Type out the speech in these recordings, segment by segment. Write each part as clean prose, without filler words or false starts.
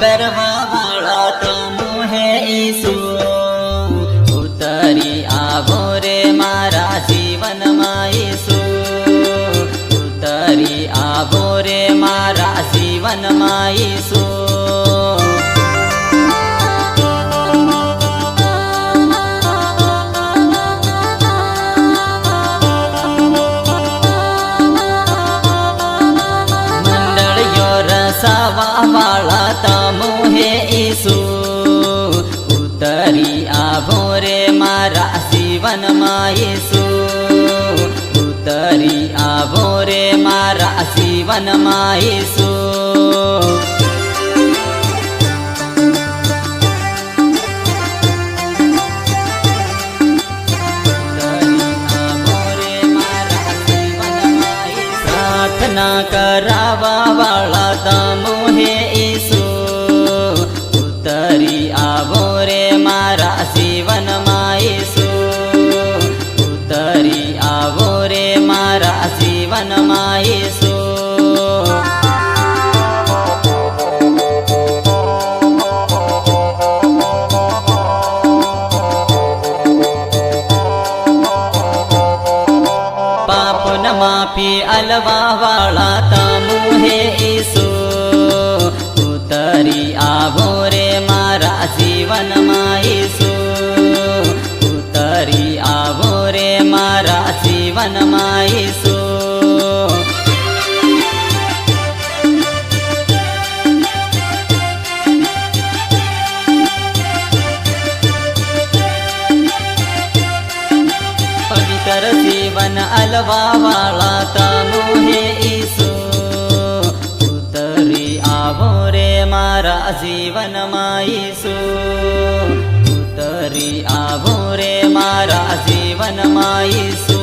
करवा वाला तमु है ईसु उतरी आवो रे मारा जीवन में ईसु उतरी आवो रे मारा जीवन में ईसु रसावा वाला तमु है ईसु उतरी आवो रे मारा जीवन में ईसु उतरी आवो रे मारा जीवन में ईसु प्रार्थना करावा वाला तमु है ईसु उतरी आवो रे मारा जीवन में ईसु उतरी आवो रे मारा जीवन में ईसु माफी अलवा वाला तमु है ईसु उतरी आवो रे मारा जीवन में ईसु उतरी आवो रे मारा जीवन में ईसु पवित्र जीवन अलवा वाला तमु है ईसु उतरी आवो रे मारा जीवन में ईसु उतरी आवो रे मारा जीवन में ईसु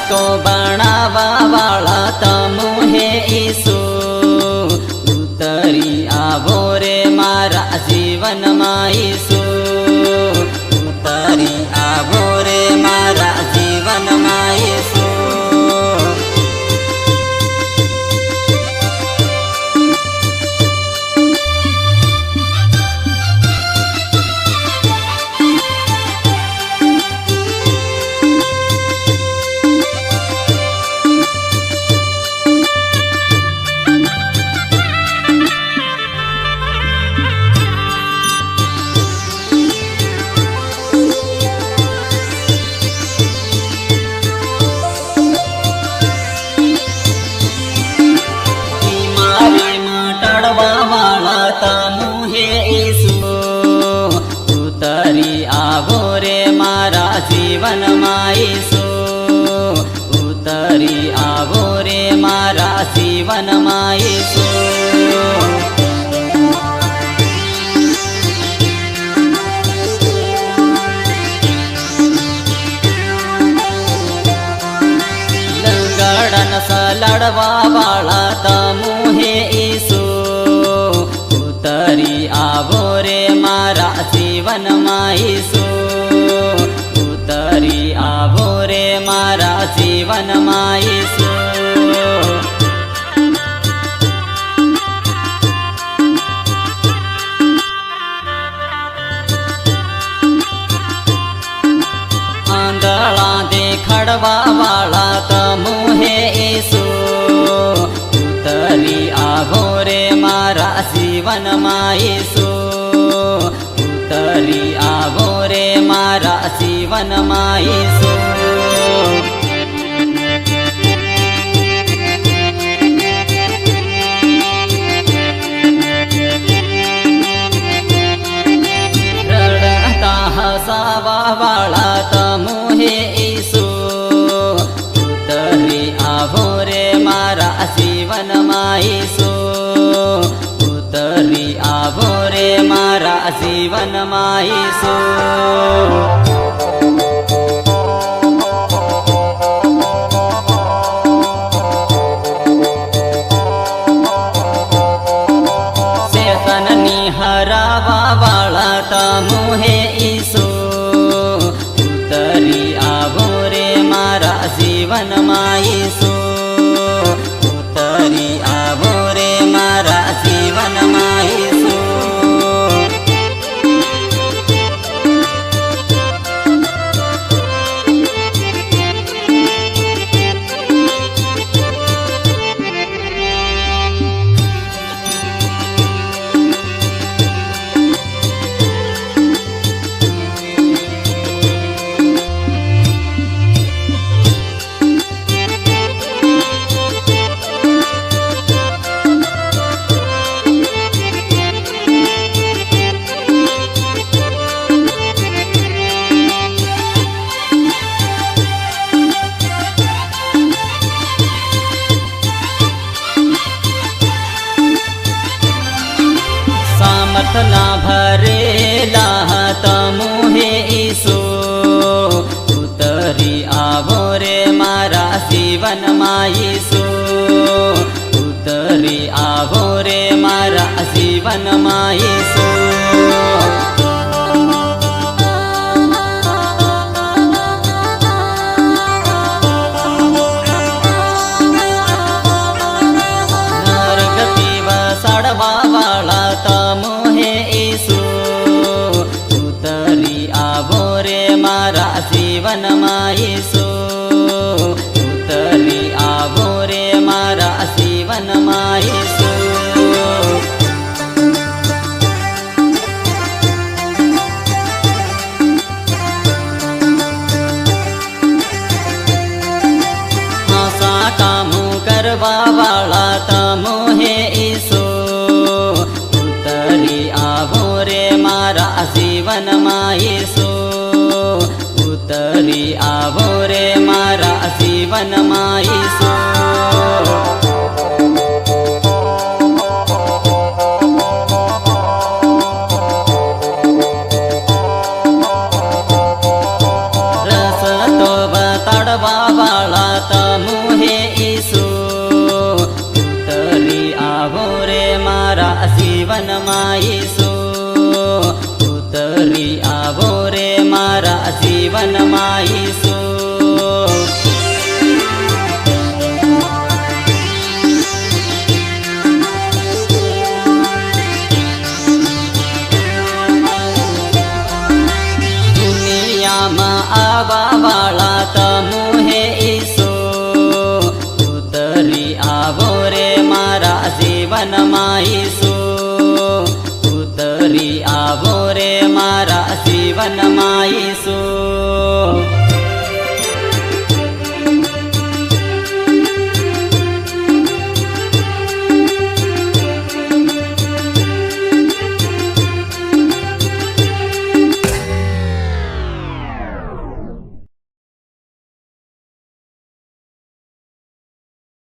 को बनावा वाला तमु है ईसु उतरी आवो रे मारा जीवन में ईसु उतरी आवो रे मारा जीवन में ईसु तमु है ईसु उतरी आवो रे मारा जीवन में ईसु उतरी आवो रे मारा जीवन में ईसु लंगड़न सा लड़वा वाला तमु है ईसु उतरी आवो रे मारा जीवन में ईसु उतरी आवो रे मारा जीवन में ईसु आंधळा देखड़वा वाला तमु है ईसु उतरी आवो रे मारा जीवन में ईसु उतरी आवो रे मारा जीवन में ईसु જીવનમાં ઈસુ ઉતરી આવો રે મારા જીવનમાં ઈસુ શેતાનની હરાવા વાળા તમુ હે ઈસુ ઉતરી આવો રે મારા જીવનમાં ઈસુ ઉતરી આવો રે મારા જીવનમાં ઈસુ सामर्थना भरेला तमु हे ईसु उतरी आवो रे मारा जीवનમાં ईसु उतरी आवो रे मारा जीवનમાં ईसु नरगति वसाडवा वाळा तमु हे ईसु उतरी आवो रे मारा जीवનમાં ईसु उतरी आवो रे मारा जीवનમાં ईसु આશા કામો કરવા વાળા તમુ હે ઈસુ ઉતરી આવો રે મારા જીવનમાં ઈસુ ઉતરી આવો રે મારા જીવનમાં ઈસુ રસ્તો બતાડવા વાળા તમુ હે ઈસુ ઉતરી આવો રે મારા જીવનમાં ઈસુ ઉતરી આવો રે મારા જીવનમાં ઈસુ દુનિયામાં આવા વાળા તમુ હે ઈસુ ઉતરી આવો રે મારા જીવનમાં ઈસુ ઉતરી આવો રે મારા જીવનમાં ઈસુ